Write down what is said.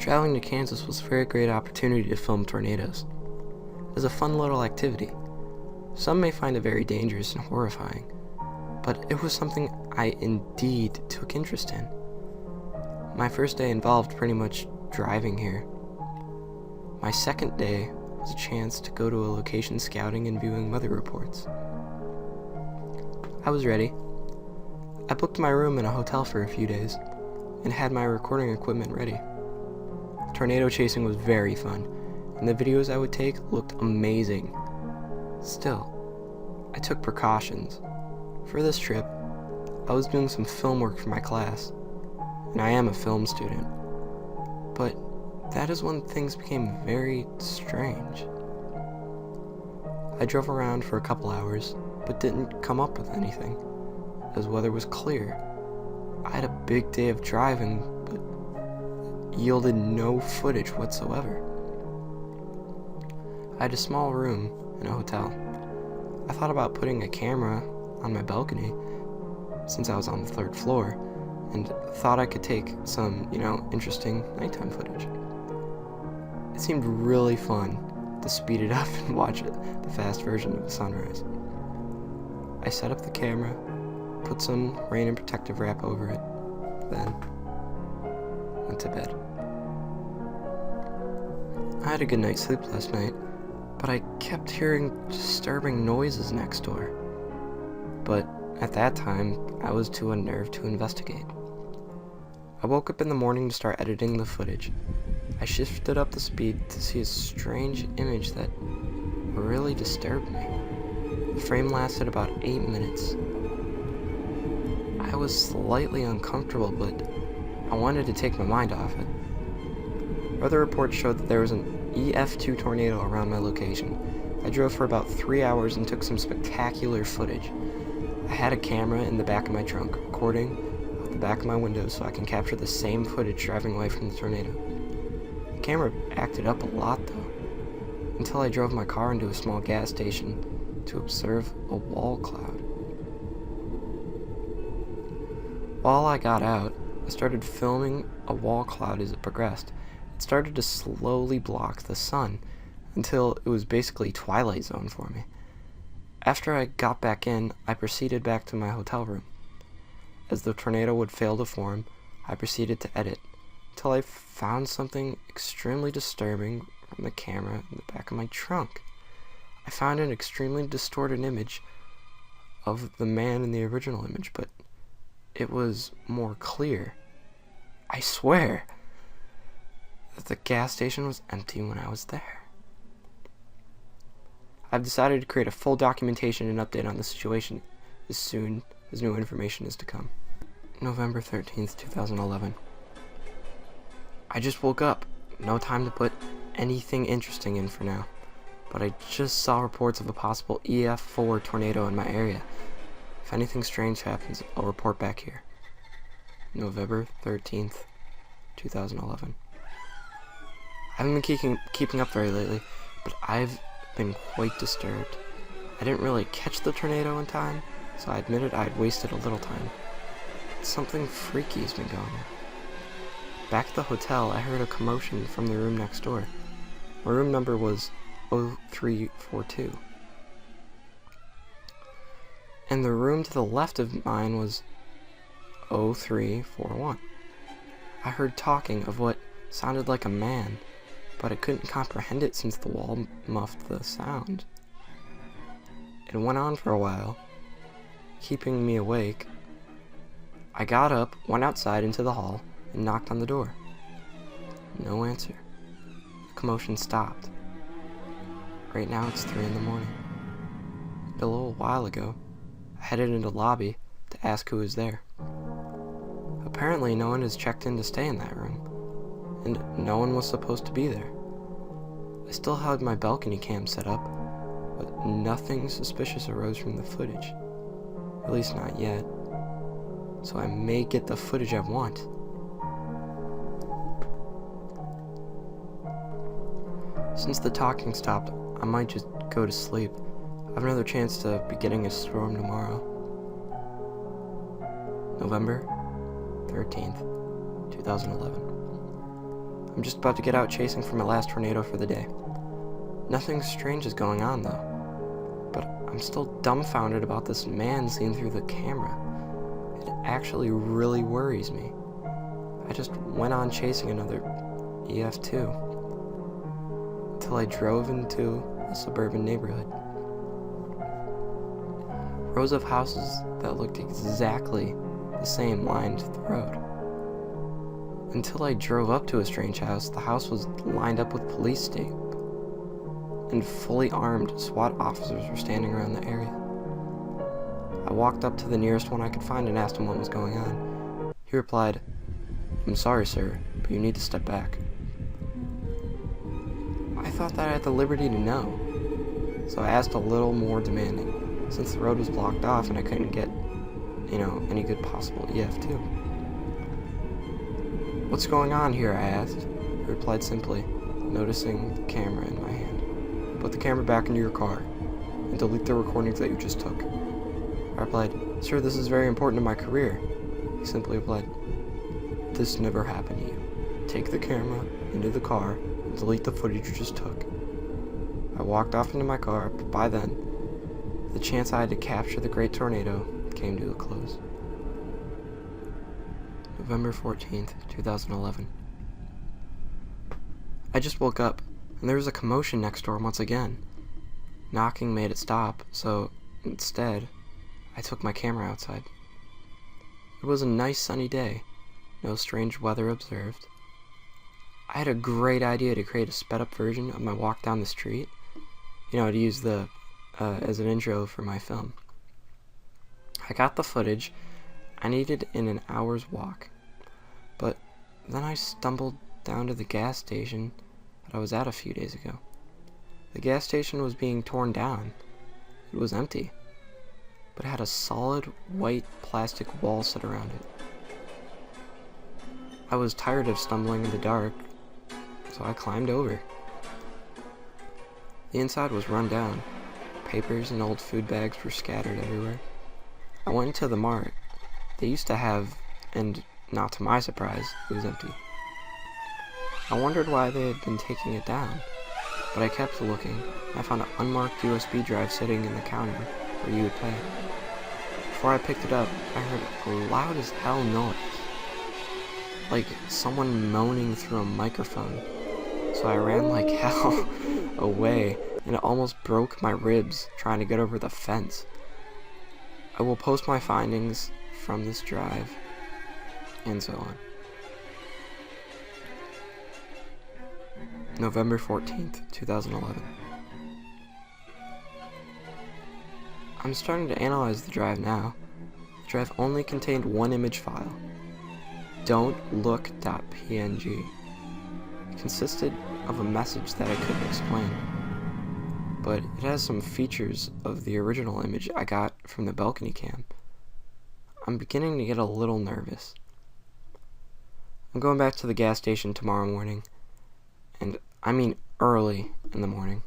Traveling to Kansas was a very great opportunity to film tornadoes. It was a fun little activity. Some may find it very dangerous and horrifying, but it was something I indeed took interest in. My first day involved pretty much driving here. My second day was a chance to go to a location scouting and viewing weather reports. I was ready. I booked my room in a hotel for a few days and had my recording equipment ready. Tornado chasing was very fun, and the videos I would take looked amazing. Still, I took precautions. For this trip, I was doing some film work for my class, and I am a film student. But that is when things became very strange. I drove around for a couple hours, but didn't come up with anything, as weather was clear. I had a big day of driving, but yielded no footage whatsoever. I had a small room in a hotel. I thought about putting a camera on my balcony, since I was on the 3rd floor, and thought I could take some, interesting nighttime footage. It seemed really fun to speed it up and watch the fast version of the sunrise. I set up the camera, put some rain and protective wrap over it, then went to bed. I had a good night's sleep last night, but I kept hearing disturbing noises next door. But at that time, I was too unnerved to investigate. I woke up in the morning to start editing the footage. I shifted up the speed to see a strange image that really disturbed me. The frame lasted about 8 minutes. I was slightly uncomfortable, but I wanted to take my mind off it. Weather reports showed that there was an EF2 tornado around my location. I drove for about 3 hours and took some spectacular footage. I had a camera in the back of my trunk, recording out the back of my window so I can capture the same footage driving away from the tornado. The camera acted up a lot though, until I drove my car into a small gas station to observe a wall cloud. While I got out, I started filming a wall cloud as it progressed. It started to slowly block the sun until it was basically Twilight Zone for me. After I got back in, I proceeded back to my hotel room. As the tornado would fail to form, I proceeded to edit until I found something extremely disturbing from the camera in the back of my trunk. I found an extremely distorted image of the man in the original image, but it was more clear. I swear that the gas station was empty when I was there. I've decided to create a full documentation and update on the situation as soon as new information is to come. November 13th, 2011. I just woke up. No time to put anything interesting in for now. But I just saw reports of a possible EF4 tornado in my area. If anything strange happens, I'll report back here. November 13th, 2011. I haven't been keeping up very lately, but I've been quite disturbed. I didn't really catch the tornado in time, so I admitted I had wasted a little time. Something freaky has been going on. Back at the hotel, I heard a commotion from the room next door. My room number was 0342. And the room to the left of mine was 0341. I heard talking of what sounded like a man, but I couldn't comprehend it since the wall muffed the sound. It went on for a while, keeping me awake. I got up, went outside into the hall, and knocked on the door. No answer. The commotion stopped. Right now it's 3 in the morning. A little while ago, I headed into the lobby to ask who was there. Apparently no one has checked in to stay in that room, and no one was supposed to be there. I still had my balcony cam set up, but nothing suspicious arose from the footage. At least not yet. So I may get the footage I want. Since the talking stopped, I might just go to sleep. I have another chance to be getting a storm tomorrow. November 13th, 2011. I'm just about to get out chasing for my last tornado for the day. Nothing strange is going on, though. But I'm still dumbfounded about this man seen through the camera. It actually really worries me. I just went on chasing another EF2 until I drove into a suburban neighborhood. Rows of houses that looked exactly the same lined the road. Until I drove up to a strange house, the house was lined up with police tape, and fully armed SWAT officers were standing around the area. I walked up to the nearest one I could find and asked him what was going on. He replied, "I'm sorry, sir, but you need to step back." I thought that I had the liberty to know, so I asked a little more demanding, since the road was blocked off and I couldn't get, any good possible EF2. "What's going on here?" I asked. He replied simply, noticing the camera in my hand. "Put the camera back into your car and delete the recordings that you just took." I replied, "Sir, this is very important to my career." He simply replied, "This never happened to you. Take the camera into the car and delete the footage you just took." I walked off into my car, but by then, the chance I had to capture the great tornado came to a close. November 14th, 2011. I just woke up, and there was a commotion next door once again. Knocking made it stop, so instead, I took my camera outside. It was a nice sunny day, no strange weather observed. I had a great idea to create a sped-up version of my walk down the street, to use as an intro for my film. I got the footage I needed in an hour's walk, but then I stumbled down to the gas station that I was at a few days ago. The gas station was being torn down. It was empty, but it had a solid white plastic wall set around it. I was tired of stumbling in the dark, so I climbed over. The inside was run down. Papers and old food bags were scattered everywhere. I went into the mart. They used to have, and not to my surprise, it was empty. I wondered why they had been taking it down, but I kept looking. I found an unmarked USB drive sitting in the counter where you would pay. Before I picked it up, I heard a loud as hell noise, like someone moaning through a microphone. So I ran like hell away, and it almost broke my ribs trying to get over the fence. I will post my findings from this drive, and so on. November 14th, 2011. I'm starting to analyze the drive now. The drive only contained one image file, don'tlook.png. It consisted of a message that I couldn't explain, but it has some features of the original image I got from the balcony cam. I'm beginning to get a little nervous. I'm going back to the gas station tomorrow morning, and I mean early in the morning.